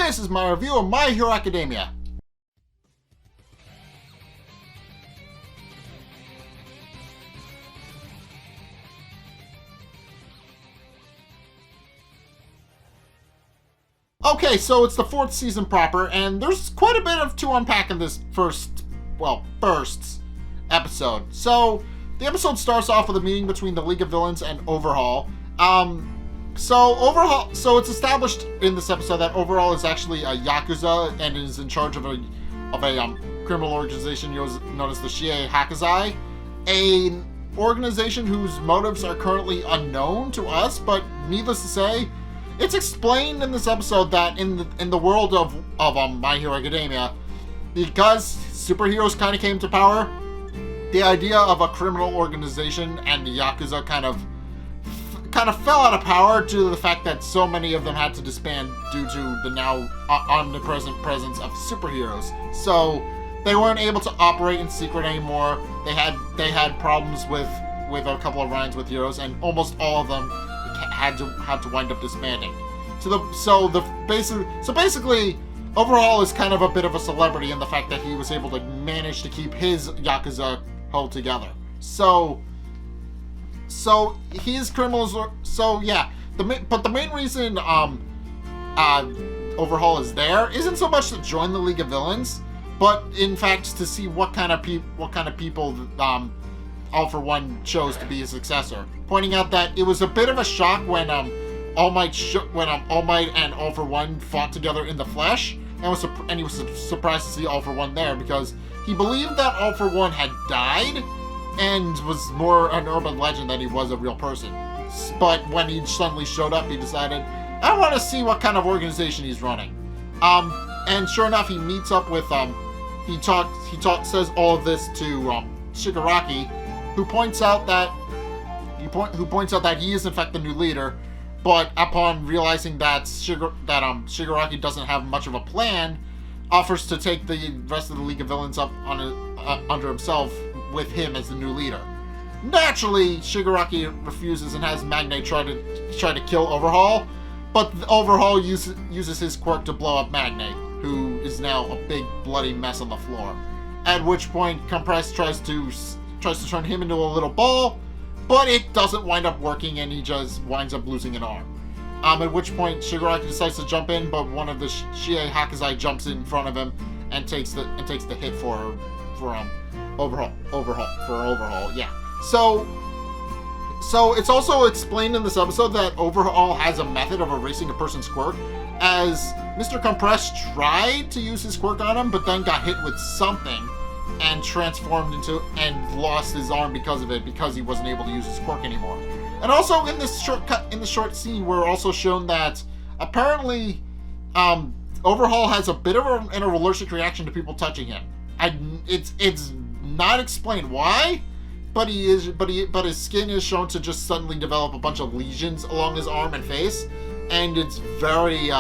this is my review of My Hero Academia. Okay, so it's the 4th season proper, and there's quite a bit to unpack in this first episode. So, the episode starts off with a meeting between the League of Villains and Overhaul. So it's established in this episode that Overhaul is actually a Yakuza and is in charge of a criminal organization known as the Shiei Hakazai, an organization whose motives are currently unknown to us, but needless to say, it's explained in this episode that in the world of My Hero Academia, because superheroes kind of came to power, the idea of a criminal organization and the Yakuza kind of fell out of power due to the fact that so many of them had to disband due to the now omnipresent presence of superheroes. So they weren't able to operate in secret anymore. They had problems with a couple of runs with heroes, and almost all of them had to wind up disbanding. So basically, Overhaul is kind of a bit of a celebrity in the fact that he was able to manage to keep his Yakuza held together. So his criminals. So yeah, but the main reason Overhaul is there isn't so much to join the League of Villains, but in fact to see what kind of people All For One chose to be his successor. Pointing out that it was a bit of a shock when All Might and All For One fought together in the flesh, and he was surprised to see All For One there because he believed that All For One had died and was more an urban legend than he was a real person. But when he suddenly showed up, he decided, I want to see what kind of organization he's running. And sure enough, he meets up with says all of this to Shigaraki, who points out that he is in fact the new leader, but upon realizing that Shigaraki doesn't have much of a plan, offers to take the rest of the League of Villains up under himself with him as the new leader. Naturally, Shigaraki refuses and has Magnate try to kill Overhaul, but Overhaul uses his quirk to blow up Magnate, who is now a big bloody mess on the floor. At which point, Compress tries to turn him into a little ball, but it doesn't wind up working, and he just winds up losing an arm. At which point, Shigaraki decides to jump in, but one of the Shiei Hakazai jumps in front of him and takes the hit for Overhaul. Yeah. So it's also explained in this episode that Overhaul has a method of erasing a person's quirk, as Mr. Compress tried to use his quirk on him, but then got hit with something and transformed into and lost his arm because of it, because he wasn't able to use his quirk anymore. And also in this short scene, we're also shown that apparently Overhaul has a bit of an allergic reaction to people touching him. It's not explained why, but his skin is shown to just suddenly develop a bunch of lesions along his arm and face, and it's very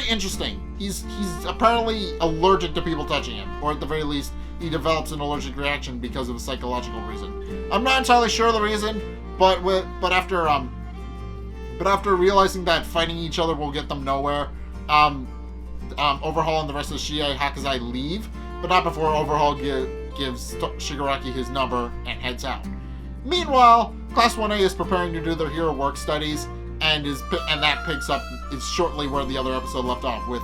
interesting. He's apparently allergic to people touching him, or at the very least, he develops an allergic reaction because of a psychological reason. I'm not entirely sure the reason, but after realizing that fighting each other will get them nowhere, Overhaul and the rest of the Shiei Hakazai leave, but not before Overhaul gives Shigaraki his number and heads out. Meanwhile, Class 1A is preparing to do their hero work studies, and that picks up is shortly where the other episode left off with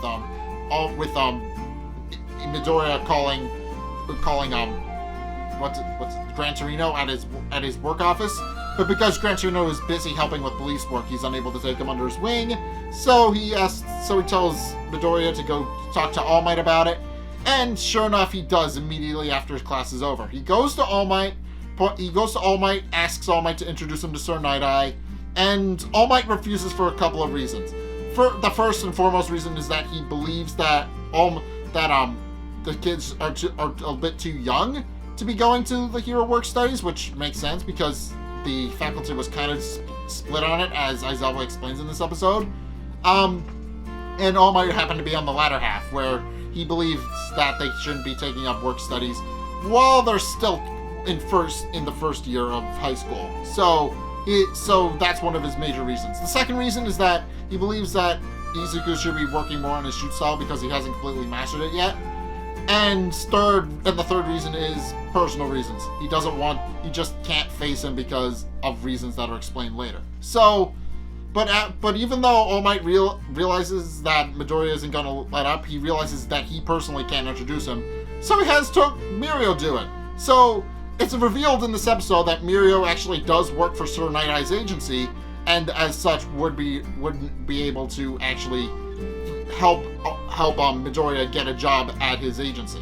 Midoriya calling Gran Torino at his work office, but because Gran Torino is busy helping with police work, he's unable to take him under his wing. So he tells Midoriya to go talk to All Might about it, and sure enough, he does immediately after his class is over. He goes to All Might, asks All Might to introduce him to Sir Night-Eye, and All Might refuses for a couple of reasons. The first and foremost reason is that he believes that the kids are a bit too young to be going to the hero work studies, which makes sense because the faculty was kind of split on it, as Aizawa explains in this episode. And All Might happened to be on the latter half, where he believes that they shouldn't be taking up work studies while they're still in the first year of high school. So that's one of his major reasons. The second reason is that he believes that Izuku should be working more on his shoot style because he hasn't completely mastered it yet. And the third reason is personal reasons. He just can't face him because of reasons that are explained later. So, but even though All Might realizes that Midoriya isn't gonna let up, he realizes that he personally can't introduce him, so he has Mirio do it. So it's revealed in this episode that Mirio actually does work for Sir Night Eye's agency, and as such wouldn't be able to actually help Midoriya get a job at his agency.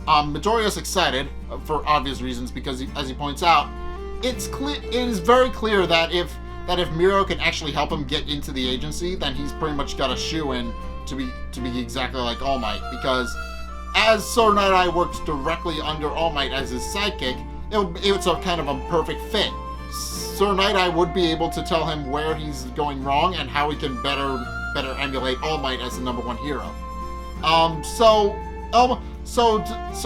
Midoriya's excited for obvious reasons because, as he points out, it is very clear that if Mirio can actually help him get into the agency, then he's pretty much got a shoe-in to be exactly like All Might, because as Sir Night Eye works directly under All Might as his sidekick, it's a kind of a perfect fit. Sir Night Eye would be able to tell him where he's going wrong and how he can better emulate All Might as the #1 hero. So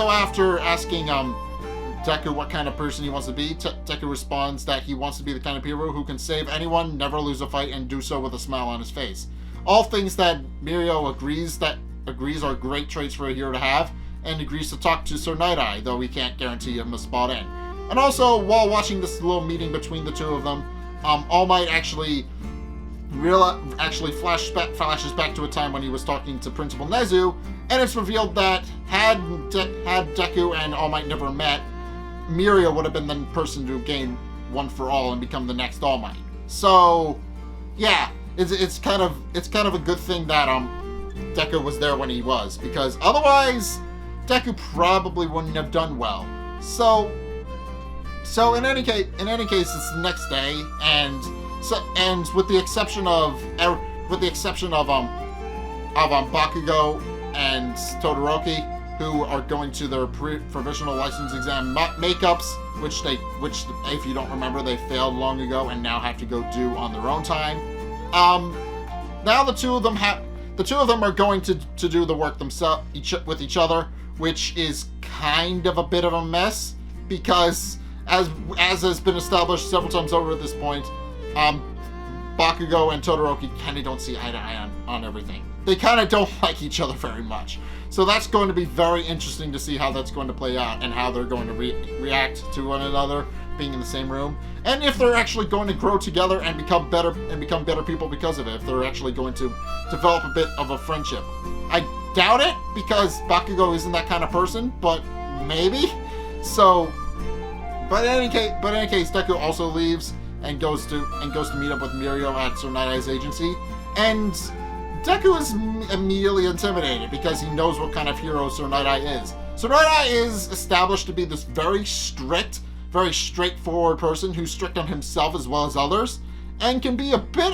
after asking Deku what kind of person he wants to be, Deku responds that he wants to be the kind of hero who can save anyone, never lose a fight, and do so with a smile on his face. All things that Mirio agrees are great traits for a hero to have, and agrees to talk to Sir Night Eye, though he can't guarantee him a spot in. And also, while watching this little meeting between the two of them, All Might actually flashes back to a time when he was talking to Principal Nezu, and it's revealed that had Deku and All Might never met, Mirio would have been the person to gain One for All and become the next All Might. So, yeah, it's kind of a good thing that Deku was there when he was, because otherwise Deku probably wouldn't have done well. So in any case, it's the next day, and with the exception of Bakugo and Todoroki, who are going to their provisional license exam makeups, which if you don't remember, they failed long ago and now have to go do on their own time. Now the two of them are going to do the work themselves with each other, which is kind of a bit of a mess because, as has been established several times over at this point, Bakugo and Todoroki kind of don't see eye to eye on everything. They kind of don't like each other very much. So that's going to be very interesting to see how that's going to play out and how they're going to react to one another being in the same room, and if they're actually going to grow together and become better people because of it. If they're actually going to develop a bit of a friendship. I doubt it, because Bakugo isn't that kind of person, but maybe. So, but in any case, Deku also leaves and goes to meet up with Mirio at Sir Night Eye's agency, and Deku is immediately intimidated because he knows what kind of hero Sir Night Eye is. Sir Night Eye is established to be this very strict, very straightforward person who's strict on himself as well as others, and can be a bit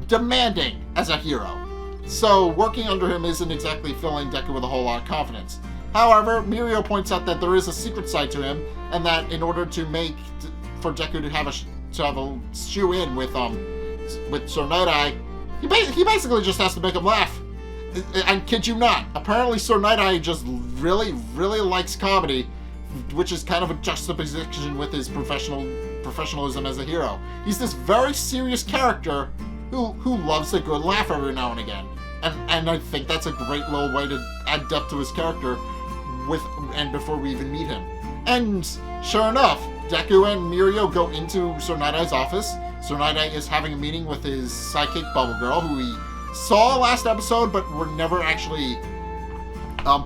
demanding as a hero. So working under him isn't exactly filling Deku with a whole lot of confidence. However, Mirio points out that there is a secret side to him, and that in order for Deku to have a shoe-in with Sir Night Eye, he basically just has to make him laugh. I kid you not. Apparently Sir Night Eye just really, really likes comedy, which is kind of a juxtaposition with his professionalism as a hero. He's this very serious character who loves a good laugh every now and again. And I think that's a great little way to add depth to his character before we even meet him. And sure enough, Deku and Mirio go into Sir Night Eye's office. Sir Night Eye is having a meeting with his sidekick Bubble Girl, who we saw last episode but were never actually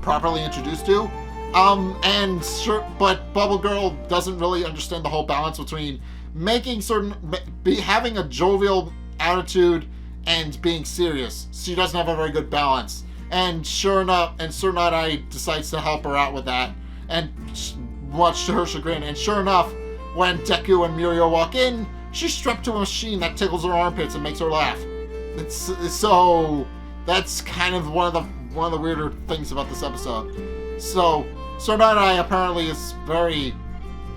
properly introduced to. But Bubble Girl doesn't really understand the whole balance between having a jovial attitude and being serious. She doesn't have a very good balance. And sure enough, Sir Night Eye decides to help her out with that, and much to her chagrin. And sure enough, when Deku and Mirio walk in, she's strapped to a machine that tickles her armpits and makes her laugh. So that's kind of one of the weirder things about this episode. So Sir Night Eye apparently is very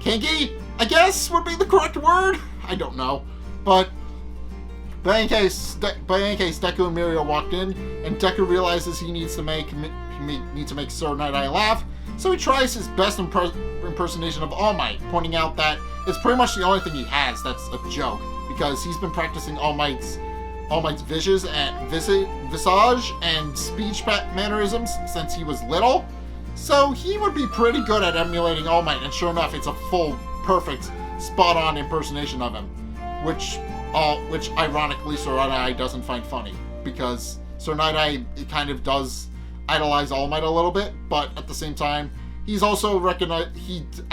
kinky, I guess would be the correct word. I don't know, but in any case, Deku and Mirio walked in, and Deku realizes he needs to make Sir Night Eye laugh. So he tries his best impersonation of All Might, pointing out that it's pretty much the only thing he has that's a joke, because he's been practicing All Might's visage and speech mannerisms since he was little. So he would be pretty good at emulating All Might, and sure enough, it's a full, perfect, spot-on impersonation of him, which ironically Sir Night-Eye doesn't find funny, because Sir Night-Eye kind of does idolize All Might a little bit, but at the same time, he's also I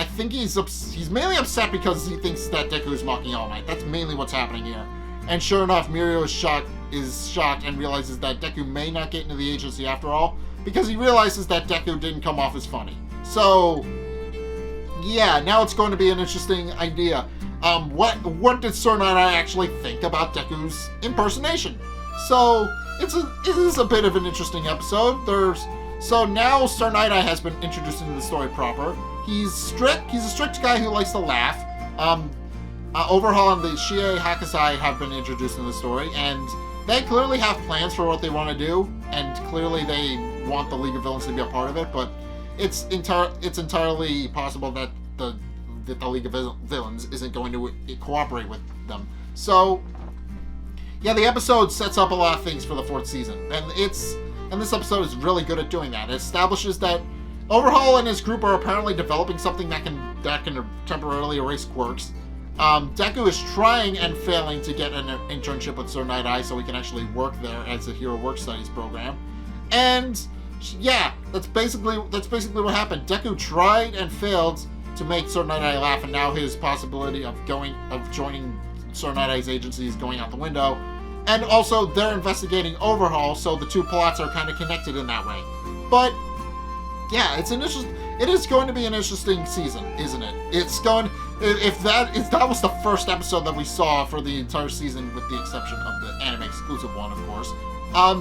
think he's mainly upset because he thinks that Deku is mocking All Might. That's mainly what's happening here. And sure enough, Mirio is shocked and realizes that Deku may not get into the agency after all, because he realizes that Deku didn't come off as funny. So, yeah, now it's going to be an interesting idea. What did Sir Night-Eye actually think about Deku's impersonation? So, it is a bit of an interesting episode. So now Sir Night-Eye has been introduced into the story proper. He's strict. He's a strict guy who likes to laugh. Overhaul and the Shie Hakusai have been introduced in the story, and they clearly have plans for what they want to do, and clearly they want the League of Villains to be a part of it, but it's entirely possible that the League of Villains isn't going to cooperate with them. So, yeah, the episode sets up a lot of things for the 4th season, and this episode is really good at doing that. It establishes that Overhaul and his group are apparently developing something that can temporarily erase quirks. Deku is trying and failing to get an internship with Sir Night-Eye so he can actually work there as a Hero Work Studies program. And yeah, that's basically what happened. Deku tried and failed to make Sir Night-Eye laugh, and now his possibility of joining Sir Night-Eye's agency is going out the window. And also, they're investigating Overhaul, so the two plots are kind of connected in that way. But yeah, it is going to be an interesting season, isn't it? If that was the first episode that we saw for the entire season, with the exception of the anime exclusive one, of course,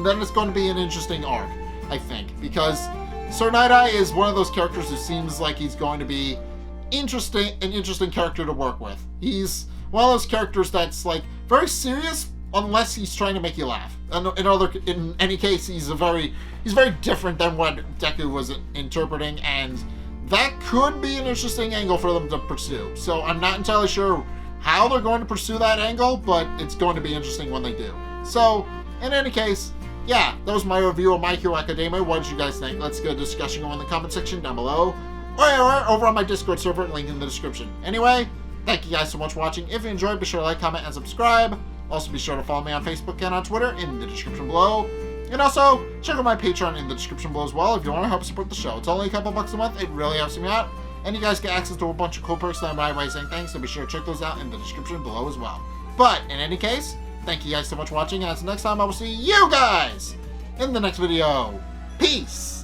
then it's going to be an interesting arc, I think, because Sir Night-Eye is one of those characters who seems like he's going to be an interesting character to work with. He's one of those characters that's like very serious, unless he's trying to make you laugh. In any case, he's very different than what Deku was interpreting, and that could be an interesting angle for them to pursue. So I'm not entirely sure how they're going to pursue that angle, but it's going to be interesting when they do. So, in any case, yeah, that was my review of My Hero Academia. What did you guys think? Let's get a discussion going in the comment section down below, or over on my Discord server, link in the description. Anyway, thank you guys so much for watching. If you enjoyed, be sure to like, comment, and subscribe. Also, be sure to follow me on Facebook and on Twitter in the description below. And also, check out my Patreon in the description below as well if you want to help support the show. It's only a couple bucks a month. It really helps me out. And you guys get access to a bunch of cool perks that I'm by way saying thanks, so be sure to check those out in the description below as well. But, in any case, thank you guys so much for watching, and until next time, I will see you guys in the next video. Peace!